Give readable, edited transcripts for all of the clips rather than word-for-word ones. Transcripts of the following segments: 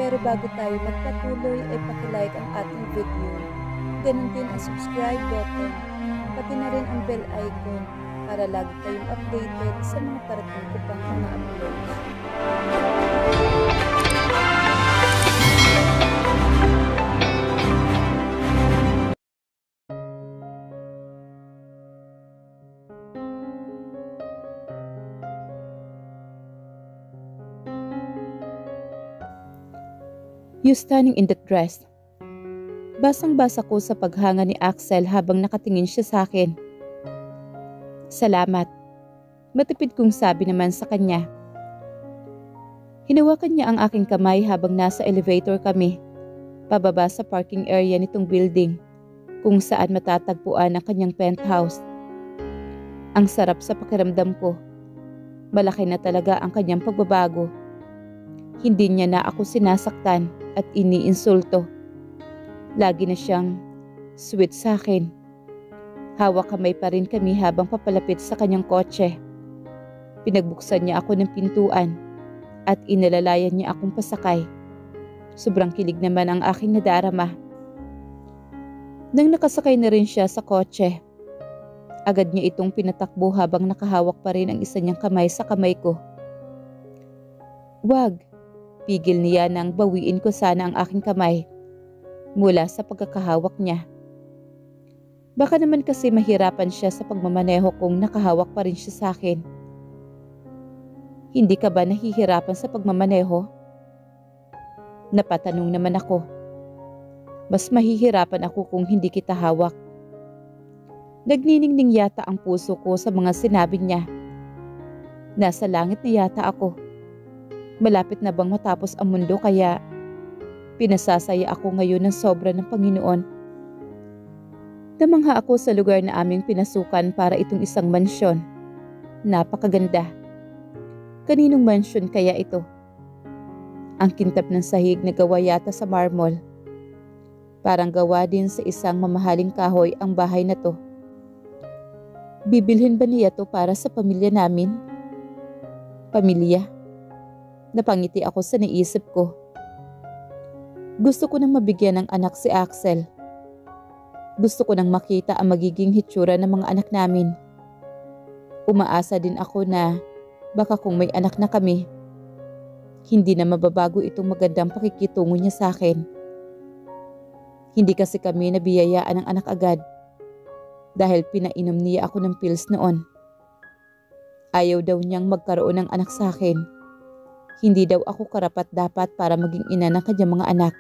Pero bago tayo magpatuloy ay pakilike ang ating video. Ganun din ang subscribe button, pati na rin ang bell icon para lagi kayong updated sa mga parating ko pang mga uploads. You standing in that dress. Basang-basa ko sa paghanga ni Axel habang nakatingin siya sa akin. Salamat. Matipid kong sabi naman sa kanya. Hinawakan niya ang aking kamay habang nasa elevator kami, pababa sa parking area nitong building, kung saan matatagpuan ang kanyang penthouse. Ang sarap sa pakiramdam ko. Malaki na talaga ang kanyang pagbabago. Hindi niya na ako sinasaktan at iniinsulto. Lagi na siyang sweet sa akin. Hawak kamay pa rin kami habang papalapit sa kanyang kotse. Pinagbuksan niya ako ng pintuan at inalalayan niya akong pasakay. Sobrang kilig naman ang aking nadarama. Nang nakasakay na rin siya sa kotse, agad niya itong pinatakbo habang nakahawak pa rin ang isa niyang kamay sa kamay ko. Wag! Pigil niya nang bawiin ko sana ang aking kamay mula sa pagkakahawak niya. Baka naman kasi mahirapan siya sa pagmamaneho kung nakahawak pa rin siya sa akin. Hindi ka ba nahihirapan sa pagmamaneho? Napatanong naman ako. Mas mahihirapan ako kung hindi kita hawak. Nagniningning yata ang puso ko sa mga sinabi niya. Nasa langit na yata ako. Malapit na bang matapos ang mundo kaya pinasasaya ako ngayon ng sobra ng Panginoon. Namangha ako sa lugar na aming pinasukan para itong isang mansyon. Napakaganda. Kaninong mansyon kaya ito? Ang kintab ng sahig na gawa yata sa marmol. Parang gawa din sa isang mamahaling kahoy ang bahay na to. Bibilhin ba niya to para sa pamilya namin? Pamilya? Napangiti ako sa naisip ko. Gusto ko nang mabigyan ng anak si Axel. Gusto ko nang makita ang magiging hitsura ng mga anak namin. Umaasa din ako na baka kung may anak na kami, hindi na mababago itong magandang pakikitungo niya sa akin. Hindi kasi kami nabiyayaan ng anak agad dahil pinainom niya ako ng pills noon. Ayaw daw niyang magkaroon ng anak sa akin. Hindi daw ako karapat-dapat para maging ina ng kanyang mga anak.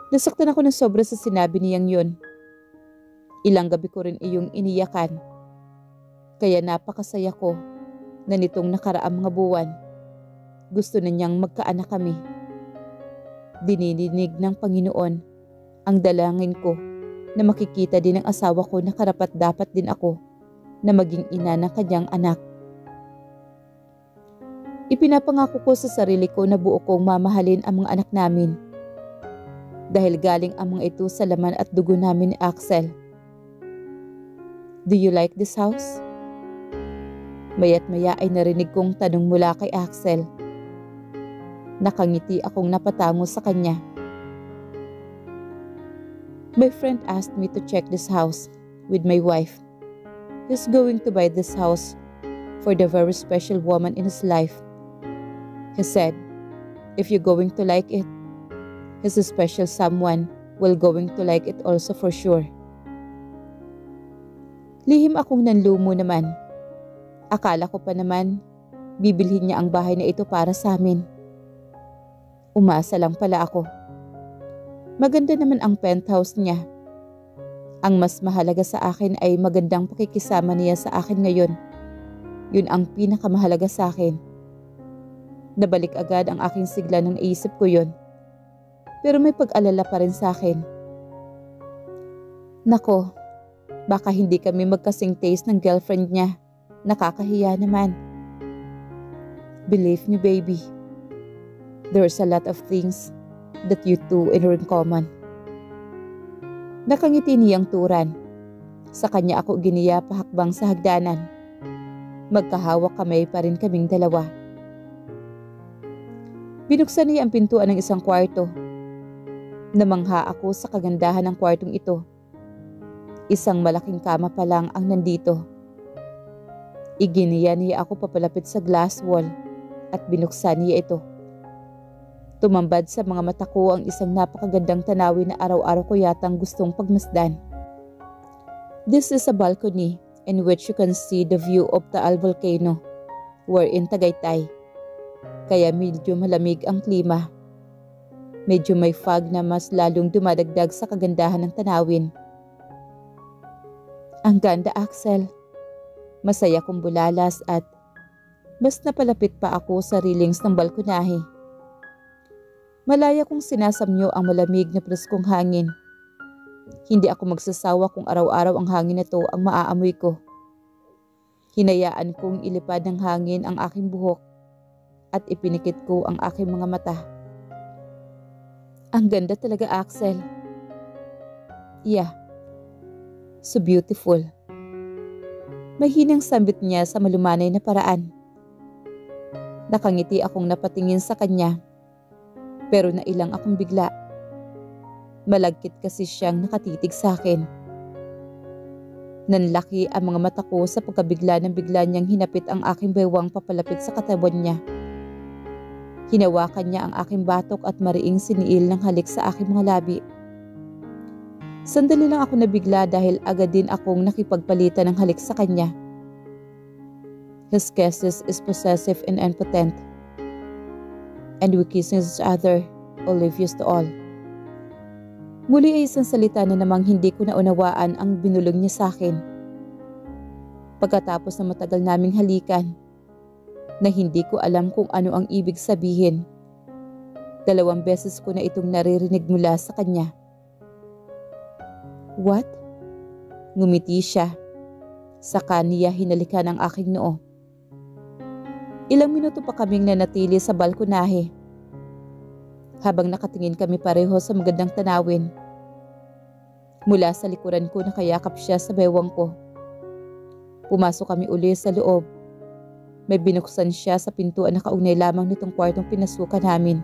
Nasaktan ako ng sobra sa sinabi niyang yun. Ilang gabi ko rin iyong iniyakan. Kaya napakasaya ko na nitong nakaraang mga buwan, gusto na niyang magkaanak kami. Dinidinig ng Panginoon ang dalangin ko na makikita din ng asawa ko na karapat-dapat din ako na maging ina ng kanyang anak. Ipinapangako ko sa sarili ko na buo kong mamahalin ang mga anak namin. Dahil galing ang mga ito sa laman at dugo namin ni Axel. Do you like this house? Maya't maya ay narinig kong tanong mula kay Axel. Nakangiti akong napatango sa kanya. My friend asked me to check this house with my wife. He's going to buy this house for the very special woman in his life. He said, if you're going to like it, his special someone will going to like it also for sure. Lihim akong nanlumo naman. Akala ko pa naman, bibilhin niya ang bahay na ito para sa amin. Umasa lang pala ako. Maganda naman ang penthouse niya. Ang mas mahalaga sa akin ay magandang pakikisama niya sa akin ngayon. Yun ang pinakamahalaga sa akin. Nabalik agad ang aking sigla nang naisip ko yun. Pero may pag-alala pa rin sa akin. Nako, baka hindi kami magkasing taste ng girlfriend niya. Nakakahiya naman. Believe me, baby. There's a lot of things that you two are in common. Nakangiti niyang turan. Sa kanya ako giniya pahakbang sa hagdanan. Magkahawak kamay pa rin kaming dalawa. Binuksan niya ang pintuan ng isang kwarto. Namangha ako sa kagandahan ng kwartong ito. Isang malaking kama pa lang ang nandito. Iginiya niya ako papalapit sa glass wall at binuksan niya ito. Tumambad sa mga mata ko ang isang napakagandang tanawin na araw-araw ko yatang gustong pagmasdan. This is a balcony in which you can see the view of Taal Volcano. We're in Tagaytay. Kaya medyo malamig ang klima. Medyo may fog na mas lalong dumadagdag sa kagandahan ng tanawin. Ang ganda, Axel. Masaya kong bulalas at mas napalapit pa ako sa railings ng balkonahe. Malaya kong sinasamyo ang malamig na preskong hangin. Hindi ako magsasawa kung araw-araw ang hangin na to ang maaamoy ko. Hinayaan kong ilipad ng hangin ang aking buhok at ipinikit ko ang aking mga mata. Ang ganda talaga, Axel. Yeah. So beautiful. Mahinang sambit niya sa malumanay na paraan. Nakangiti akong napatingin sa kanya, pero nailang akong bigla. Malagkit kasi siyang nakatitig sa akin. Nanlaki ang mga mata ko sa pagkabigla ng bigla niyang hinapit ang aking baywang papalapit sa katawan niya. Hinawakan niya ang aking batok at mariing siniil ng halik sa aking mga labi. Sandali lang ako nabigla dahil agad din akong nakipagpalitan ng halik sa kanya. His kisses is possessive and impotent. And we kiss each other, oblivious to all. Muli ay isang salita na namang hindi ko naunawaan ang binulong niya sa akin. Pagkatapos ng matagal naming halikan, na hindi ko alam kung ano ang ibig sabihin. 2 beses ko na itong naririnig mula sa kanya. What? Ngumiti siya. Saka niya hinalikan ang aking noo. Ilang minuto pa kaming nanatili sa balkonahe. Habang nakatingin kami pareho sa magandang tanawin. Mula sa likuran ko nakayakap siya sa bewang ko. Pumasok kami uli sa loob. May binuksan siya sa pintuan na kaugnay lamang nitong kwartong pinasukan namin.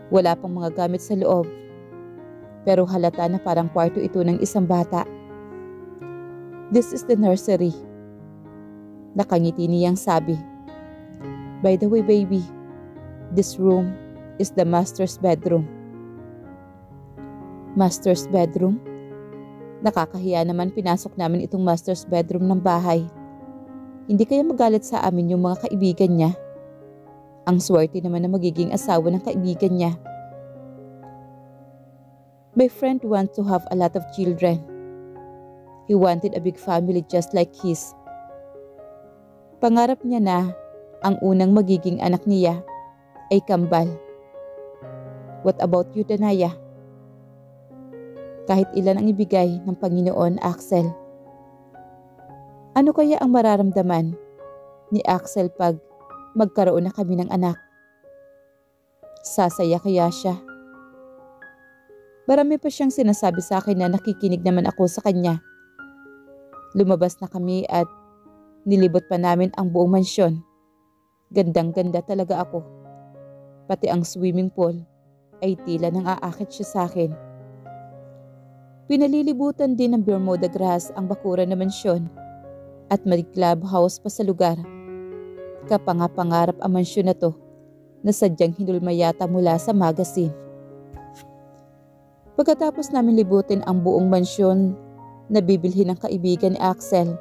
Wala pang mga gamit sa loob. Pero halata na parang kwarto ito ng isang bata. This is the nursery. Nakangiti niyang sabi. By the way, baby, this room is the master's bedroom. Master's bedroom? Nakakahiya naman pinasok namin itong master's bedroom ng bahay. Hindi kaya magalit sa amin yung mga kaibigan niya? Ang swerte naman na magiging asawa ng kaibigan niya. My friend wants to have a lot of children. He wanted a big family just like his. Pangarap niya na ang unang magiging anak niya ay kambal. What about you, Danaya? Kahit ilan ang ibigay ng Panginoon, Axel. Ano kaya ang mararamdaman ni Axel pag magkaroon na kami ng anak? Sasaya kaya siya? Marami pa siyang sinasabi sa akin na nakikinig naman ako sa kanya. Lumabas na kami at nilibot pa namin ang buong mansyon. Gandang-ganda talaga ako. Pati ang swimming pool ay tila nang aakit siya sa akin. Pinalilibutan din ng Bermuda grass ang bakuran na mansyon at may clubhouse pa sa lugar. Kapanga-pangarap ang mansyon na to na sadyang hinulma yata mula sa magazine. Pagkatapos namin libutin ang buong mansyon na bibilhin ng kaibigan ni Axel,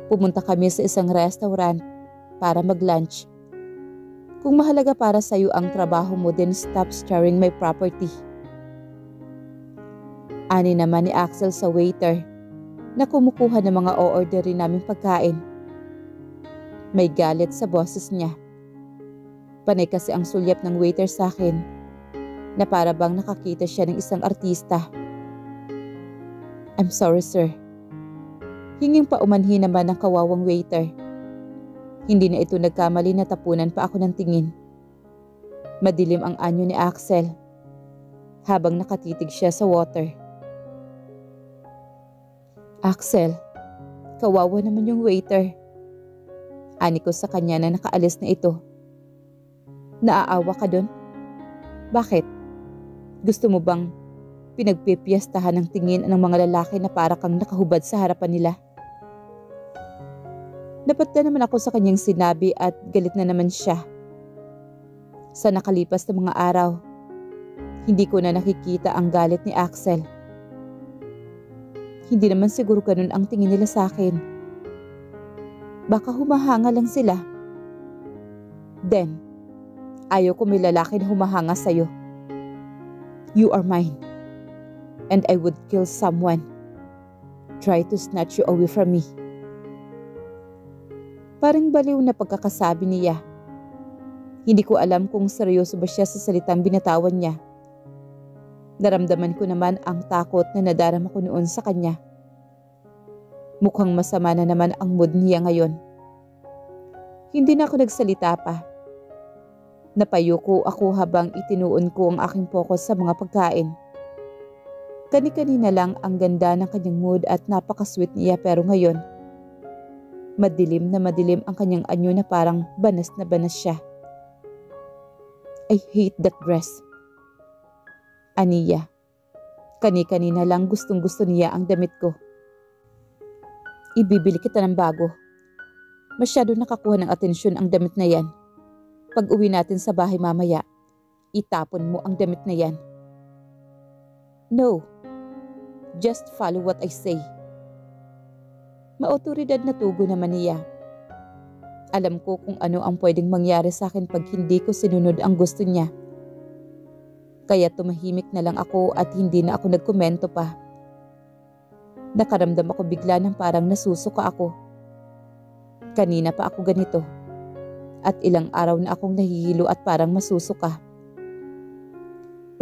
pumunta kami sa isang restaurant para mag-lunch. Kung mahalaga para sa iyo ang trabaho mo, then stop staring my property. Ani naman ni Axel sa waiter na kumukuha ng mga o-orderin naming pagkain. May galit sa boses niya. Panay kasi ang sulyap ng waiter sa akin na para bang nakakita siya ng isang artista. I'm sorry, sir. Hinging paumanhin naman ng kawawang waiter. Hindi na ito nagkamali na tapunan pa ako ng tingin. Madilim ang anyo ni Axel habang nakatitig siya sa water. Axel, kawawa naman yung waiter. Ani ko sa kanya na nakaalis na ito. Naaawa ka dun? Bakit? Gusto mo bang pinagpipiyastahan ng tingin ng mga lalaki na para kang nakahubad sa harapan nila? Napatda naman ako sa kanyang sinabi at galit na naman siya. Sa nakalipas na mga araw, hindi ko na nakikita ang galit ni Axel. Hindi naman siguro ganun ang tingin nila sa akin. Baka humahanga lang sila. Then, ayaw ko may lalaki na humahanga sa'yo. You are mine. And I would kill someone. Try to snatch you away from me. Parang baliw na pagkakasabi niya. Hindi ko alam kung seryoso ba siya sa salitang binatawan niya. Naramdaman ko naman ang takot na nadarama ko noon sa kanya. Mukhang masama na naman ang mood niya ngayon. Hindi na ako nagsalita pa. Napayuko ako habang itinuon ko ang aking focus sa mga pagkain. Kani-kanina lang ang ganda ng kanyang mood at napaka-sweet niya pero ngayon, madilim na madilim ang kanyang anyo na parang banas na banas siya. I hate that dress. Aniya, kani-kanina lang gustong-gusto niya ang damit ko. Ibibili kita ng bago. Masyado nakakuha ng atensyon ang damit na yan. Pag uwi natin sa bahay mamaya, itapon mo ang damit na yan. No, just follow what I say. Maotoridad na tugo naman niya. Alam ko kung ano ang pwedeng mangyari sa akin pag hindi ko sinunod ang gusto niya. Kaya tumahimik na lang ako at hindi na ako nagkomento pa. Nakaramdam ako bigla ng parang nasusuka ako. Kanina pa ako ganito. At ilang araw na akong nahihilo at parang masusuka.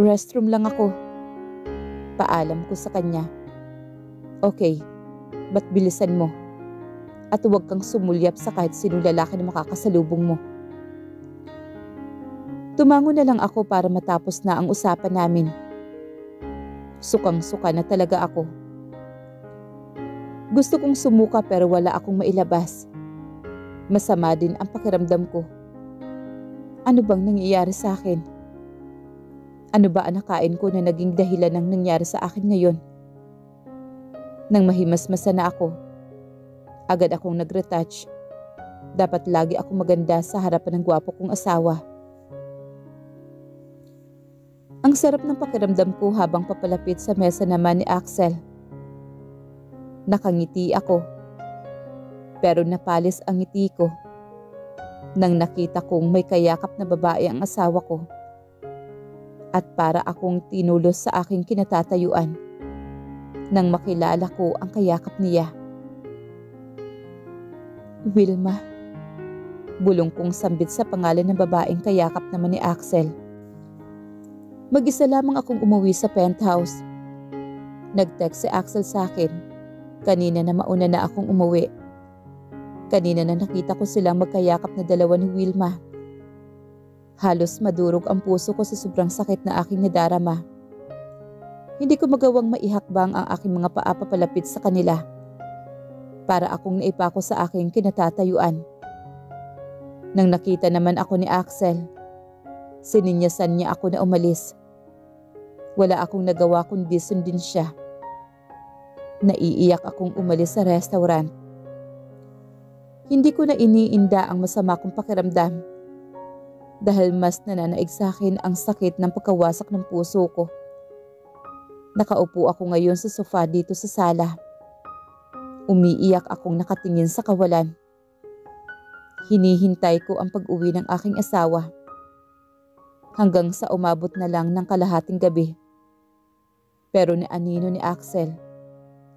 Restroom lang ako. Paalam ko sa kanya. Okay, ba't bilisan mo? At huwag kang sumulyap sa kahit sinong lalaki na makakasalubong mo. Tumango na lang ako para matapos na ang usapan namin. Sukang-suka na talaga ako. Gusto kong sumuka pero wala akong mailabas. Masama din ang pakiramdam ko. Ano bang nangyayari sa akin? Ano ba ang nakain ko na naging dahilan ng nangyari sa akin ngayon? Nang mahimasmasa na ako, agad akong nag-retouch. Dapat lagi ako maganda sa harapan ng gwapo kong asawa. Ang sarap ng pakiramdam ko habang papalapit sa mesa naman ni Axel. Nakangiti ako. Pero napalis ang ngiti ko nang nakita kong may kayakap na babae ang asawa ko. At para akong tinulos sa aking kinatatayuan nang makilala ko ang kayakap niya. Wilma. Bulong kong sambit sa pangalan ng babaeng kayakap naman ni Axel. Mag-isa lamang akong umuwi sa penthouse. Nag-text si Axel sa akin. Kanina na mauna na akong umuwi. Kanina na nakita ko silang magkayakap na dalawa ni Wilma. Halos madurog ang puso ko sa sobrang sakit na aking nadarama. Hindi ko magawang maihakbang ang aking mga paa papalapit sa kanila. Para akong naipako sa aking kinatatayuan. Nang nakita naman ako ni Axel, sininyasan niya ako na umalis. Wala akong nagawa kundi sundin siya. Naiiyak akong umalis sa restaurant. Hindi ko na iniinda ang masama kong pakiramdam dahil mas nananaig sa akin ang sakit ng pagkawasak ng puso ko. Nakaupo ako ngayon sa sofa dito sa sala. Umiiyak akong nakatingin sa kawalan. Hinihintay ko ang pag-uwi ng aking asawa. Hanggang sa umabot na lang ng kalahating gabi. Pero ni anino ni Axel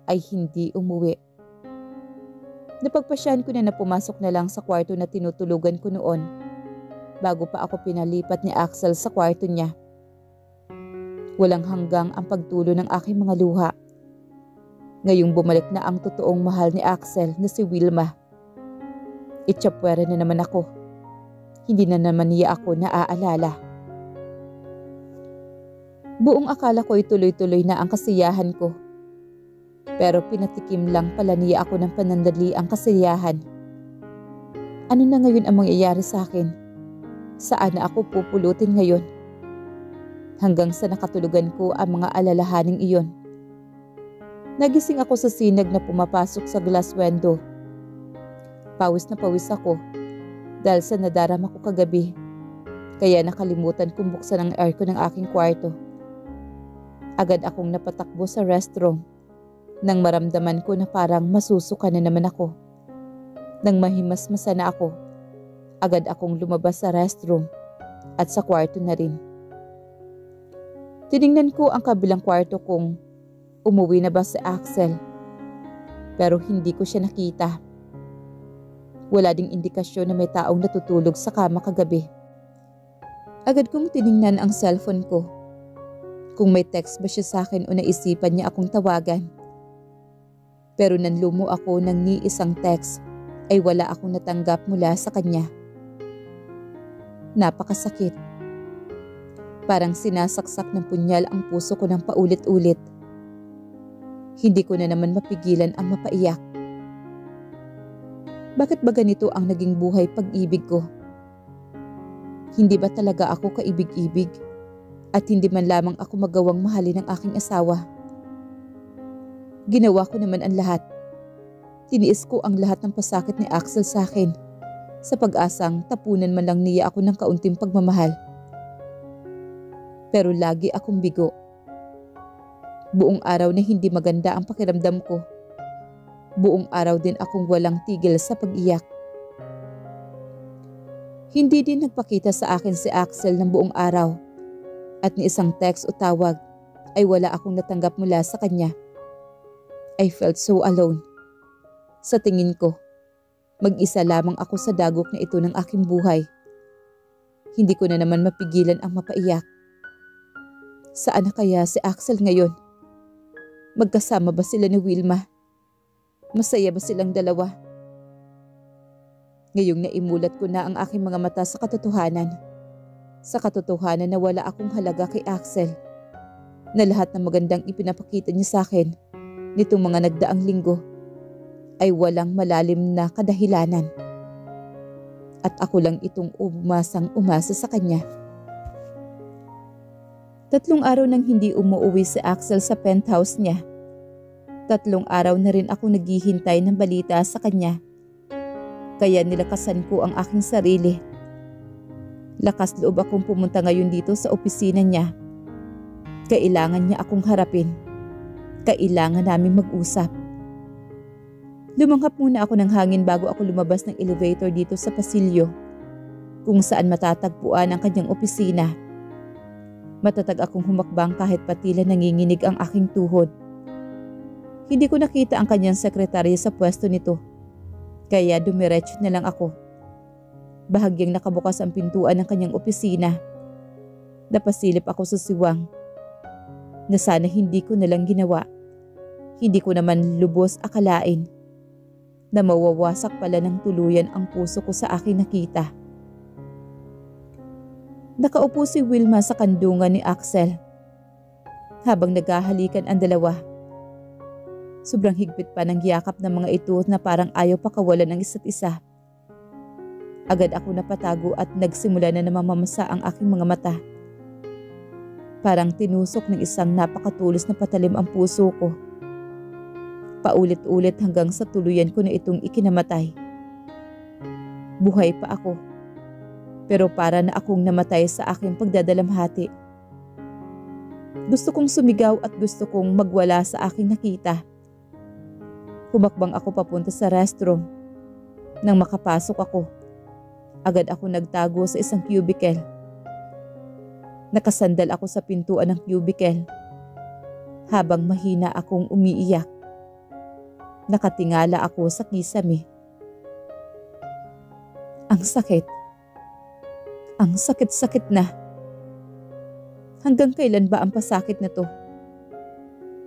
ay hindi umuwi. Napagpasyahan ko na pumasok na lang sa kwarto na tinutulugan ko noon bago pa ako pinalipat ni Axel sa kwarto niya. Walang hanggang ang pagtulo ng aking mga luha. Ngayong bumalik na ang totoong mahal ni Axel na si Wilma. Itsyapwera na naman ako. Hindi na naman niya ako naaalala. Buong akala ko'y tuloy-tuloy na ang kasiyahan ko. Pero pinatikim lang pala niya ako ng panandali ang kasiyahan. Ano na ngayon ang mangyayari sa akin? Saan na ako pupulutin ngayon? Hanggang sa nakatulugan ko ang mga alalahaning iyon. Nagising ako sa sinag na pumapasok sa glass window. Pawis na pawis ako dahil sa nadarama ko kagabi. Kaya nakalimutan kong buksan ang aircon ng aking kwarto. Agad akong napatakbo sa restroom nang maramdaman ko na parang masusuka na naman ako. Nang mahimasmasa na ako, agad akong lumabas sa restroom at sa kwarto na rin. Tiningnan ko ang kabilang kwarto kung umuwi na ba si Axel. Pero hindi ko siya nakita. Wala ding indikasyon na may taong natutulog sa kama kagabi. Agad kong tiningnan ang cellphone ko. Kung may text ba siya sa akin o naisipan niya akong tawagan. Pero nanlumo ako ng ni isang text ay wala akong natanggap mula sa kanya. Napakasakit. Parang sinasaksak ng punyal ang puso ko ng paulit-ulit. Hindi ko na naman mapigilan ang mapaiyak. Bakit ba ganito ang naging buhay pag-ibig ko? Hindi ba talaga ako kaibig-ibig at hindi man lamang ako magawang mahalin ng aking asawa? Ginawa ko naman ang lahat. Tiniis ko ang lahat ng pasakit ni Axel sa akin sa pag-asang tapunan man lang niya ako ng kaunting pagmamahal. Pero lagi akong bigo. Buong araw na hindi maganda ang pakiramdam ko. Buong araw din akong walang tigil sa pag-iyak. Hindi din nagpakita sa akin si Axel ng buong araw at ni isang text o tawag ay wala akong natanggap mula sa kanya. I felt so alone. Sa tingin ko, mag-isa lamang ako sa dagok na ito ng aking buhay. Hindi ko na naman mapigilan ang mapaiyak. Saan na kaya si Axel ngayon? Magkasama ba sila ni Wilma? Masaya ba silang dalawa? Ngayong naimulat ko na ang aking mga mata sa katotohanan. Sa katotohanan na wala akong halaga kay Axel. Na lahat ng magandang ipinapakita niya sa akin nitong mga nagdaang linggo ay walang malalim na kadahilanan. At ako lang itong umasa sa kanya. 3 araw nang hindi umuwi si Axel sa penthouse niya. 3 araw na rin ako naghihintay ng balita sa kanya. Kaya nilakasan ko ang aking sarili. Lakas loob akong pumunta ngayon dito sa opisina niya. Kailangan niya akong harapin. Kailangan naming mag-usap. Lumanghap muna ako ng hangin bago ako lumabas ng elevator dito sa pasilyo, kung saan matatagpuan ang kanyang opisina. Matatag akong humakbang kahit patila nanginginig ang aking tuhod. Hindi ko nakita ang kanyang sekretarya sa pwesto nito. Kaya dumiretso na lang ako. Bahagyang nakabukas ang pintuan ng kanyang opisina. Napasilip ako sa siwang na sana hindi ko nalang ginawa. Hindi ko naman lubos akalain na mawawasak pala ng tuluyan ang puso ko sa aking nakita. Nakaupo si Wilma sa kandungan ni Axel habang naghahalikan ang dalawa. Sobrang higpit pa ng yakap ng mga ito na parang ayaw pakawalan ng isa't isa. Agad ako napatago at nagsimula na namamamasa ang aking mga mata. Parang tinusok ng isang napakatulos na patalim ang puso ko. Paulit-ulit hanggang sa tuluyan ko na itong ikinamatay. Buhay pa ako. Pero para na akong namatay sa aking pagdadalamhati. Gusto kong sumigaw at gusto kong magwala sa aking nakita. Humakbang ako papunta sa restroom. Nang makapasok ako, agad ako nagtago sa isang cubicle. Nakasandal ako sa pintuan ng cubicle habang mahina akong umiiyak. Nakatingala ako sa kisame. Ang sakit. Ang sakit-sakit na. Hanggang kailan ba ang pasakit na to?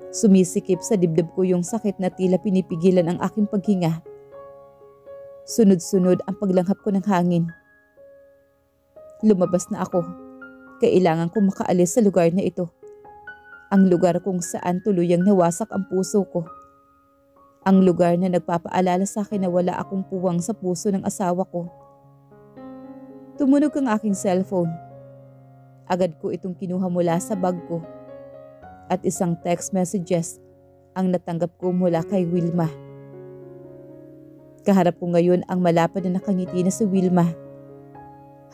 Sumisikip sa dibdib ko yung sakit na tila pinipigilan ang aking paghinga. Sunod-sunod ang paglanghap ko ng hangin. Lumabas na ako. Kailangan kong makaalis sa lugar na ito. Ang lugar kung saan tuluyang nawasak ang puso ko. Ang lugar na nagpapaalala sa akin na wala akong puwang sa puso ng asawa ko. Tumunog ang aking cellphone. Agad ko itong kinuha mula sa bag ko at isang text messages ang natanggap ko mula kay Wilma. Kaharap ko ngayon ang malapad na nakangiti na si Wilma.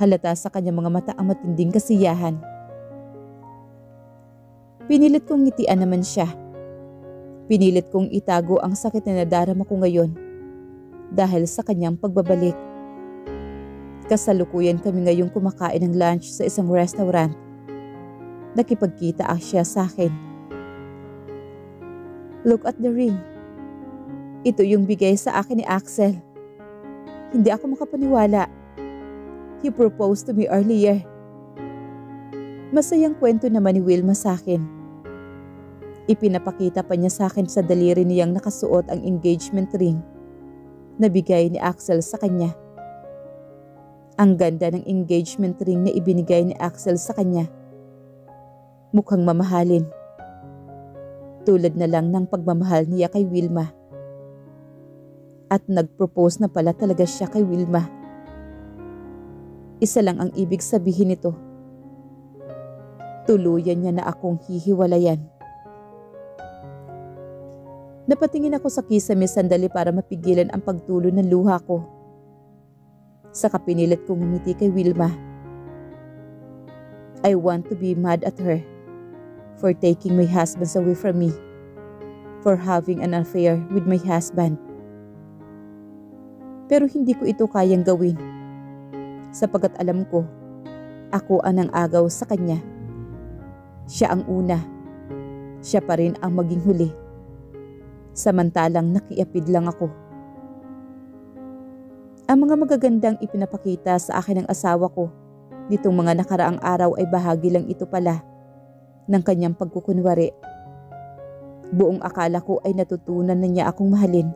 Halata sa kanyang mga mata ang matinding kasiyahan. Pinilit kong ngitian naman siya. Pinilit kong itago ang sakit na nadarama ko ngayon dahil sa kanyang pagbabalik. Kasalukuyan kami ngayong kumakain ng lunch sa isang restaurant. Nakipagkita siya sa akin. Look at the ring. Ito yung bigay sa akin ni Axel. Hindi ako makapaniwala. He proposed to me earlier. Masayang kwento naman ni Wilma sa akin. Ipinapakita pa niya sa akin sa daliri niyang nakasuot ang engagement ring na bigay ni Axel sa kanya. Ang ganda ng engagement ring na ibinigay ni Axel sa kanya. Mukhang mamahalin. Tulad na lang ng pagmamahal niya kay Wilma. At nag-propose na pala talaga siya kay Wilma. Isa lang ang ibig sabihin nito. Tuluyan niya na akong hihiwalayan. Napatingin ako sa kisame sandali para mapigilan ang pagtulo ng luha ko. Saka pinilit kong ngumiti kay Wilma. I want to be mad at her for taking my husband away from me, for having an affair with my husband. Pero hindi ko ito kayang gawin sapagkat alam ko, ako ang agaw sa kanya. Siya ang una, siya pa rin ang maging huli. Samantalang nakiapid lang ako. Ang mga magagandang ipinapakita sa akin ng asawa ko nitong mga nakaraang araw ay bahagi lang ito pala ng kanyang pagkukunwari. Buong akala ko ay natutunan na niya akong mahalin.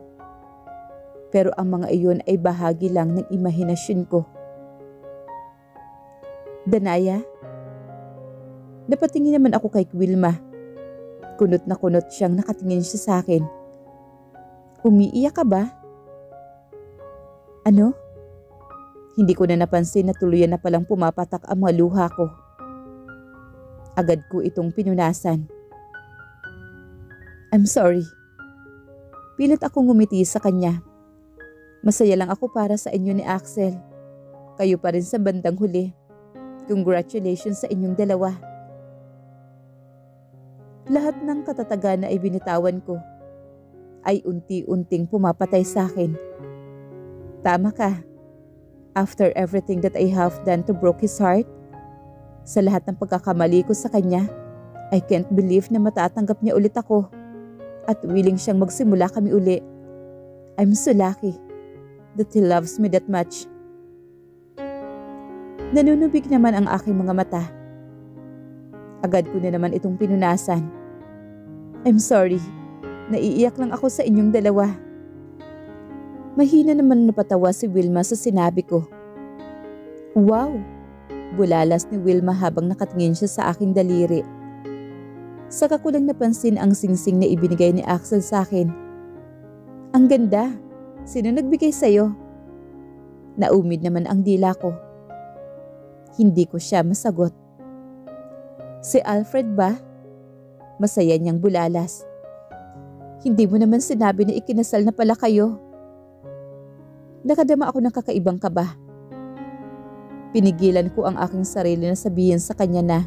Pero ang mga iyon ay bahagi lang ng imahinasyon ko. Danaya? Napatingin naman ako kay Wilma. Kunot na kunot siyang nakatingin siya sa akin. Umiiyak ka ba? Ano? Hindi ko na napansin na tuluyan na palang pumapatak ang mga luha ko. Agad ko itong pinunasan. I'm sorry. Pilit akong ngumiti sa kanya. Masaya lang ako para sa inyo ni Axel. Kayo pa rin sa bandang huli. Congratulations sa inyong dalawa. Lahat ng katatagan na ibinitawan ko ay unti-unting pumapatay sa akin. Tama ka. After everything that I have done to break his heart, sa lahat ng pagkakamali ko sa kanya, I can't believe na matatanggap niya ulit ako at willing siyang magsimula kami uli. I'm so lucky that he loves me that much. Nanunubig naman ang aking mga mata. Agad ko na naman itong pinunasan. I'm sorry, naiiyak lang ako sa inyong dalawa. Mahina naman napatawa si Wilma sa sinabi ko. Wow! Bulalas ni Wilma habang nakatingin siya sa aking daliri. Saka ko lang napansin ang singsing na ibinigay ni Axel sa akin. Ang ganda! Sino nagbigay sa'yo? Naumid naman ang dila ko. Hindi ko siya masagot. Si Alfred ba? Masaya niyang bulalas. Hindi mo naman sinabi na ikinasal na pala kayo. Nakadama ako ng kakaibang kaba. Pinigilan ko ang aking sarili na sabihin sa kanya na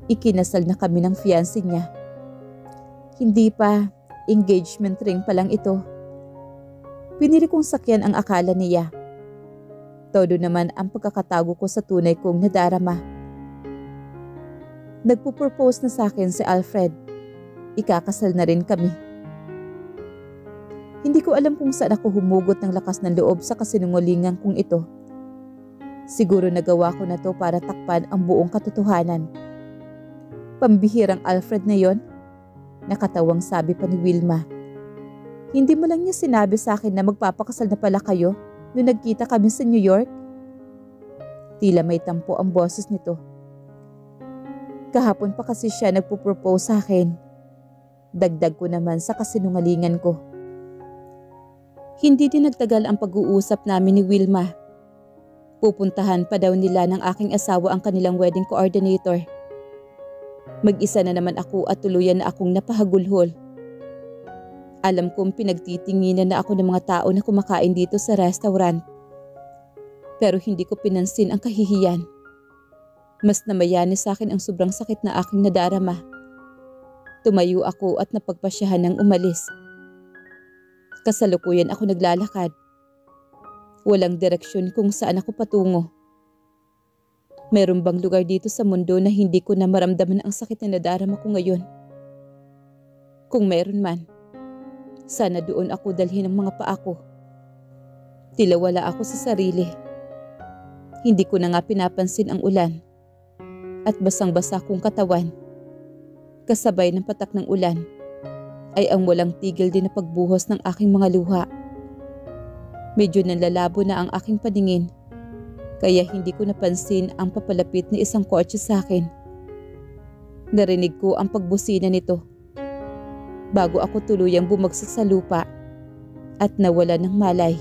ikinasal na kami ng fiancé niya. Hindi pa, engagement ring pa lang ito. Pinili kong sakyan ang akala niya. Todo naman ang pagkakatago ko sa tunay kong nadarama. Nagpo-propose na sa akin si Alfred. Ikakasal na rin kami. Hindi ko alam kung saan ako humugot ng lakas ng loob sa kasinungalingan kong ito. Siguro nagawa ko na to para takpan ang buong katotohanan. Pambihirang Alfred na yon? Nakatawang sabi pa ni Wilma. Hindi mo lang niya sinabi sa akin na magpapakasal na pala kayo nung nagkita kami sa New York? Tila may tampo ang boses nito. Kahapon pa kasi siya nagpo-propose sa akin. Dagdag ko naman sa kasinungalingan ko. Hindi din nagtagal ang pag-uusap namin ni Wilma. Pupuntahan pa daw nila ng aking asawa ang kanilang wedding coordinator. Mag-isa na naman ako at tuluyan na akong napahagulhol. Alam kong pinagtitinginan na ako ng mga tao na kumakain dito sa restaurant. Pero hindi ko pinansin ang kahihiyan. Mas namayani sa akin ang sobrang sakit na aking nadarama. Tumayo ako at napagpasyahan ng umalis. Kasalukuyan ako naglalakad. Walang direksyon kung saan ako patungo. Meron bang lugar dito sa mundo na hindi ko na maramdaman ang sakit na nadarama ko ngayon? Kung meron man, sana doon ako dalhin ang mga paa ko. Tila wala ako sa sarili. Hindi ko na nga pinapansin ang ulan at basang-basa kong katawan. Kasabay ng patak ng ulan ay ang walang tigil din na pagbuhos ng aking mga luha. Medyo nanlalabo na ang aking paningin, kaya hindi ko napansin ang papalapit na isang kotse sa akin. Narinig ko ang pagbusina nito bago ako tuluyang bumagsak sa lupa at nawala ng malay.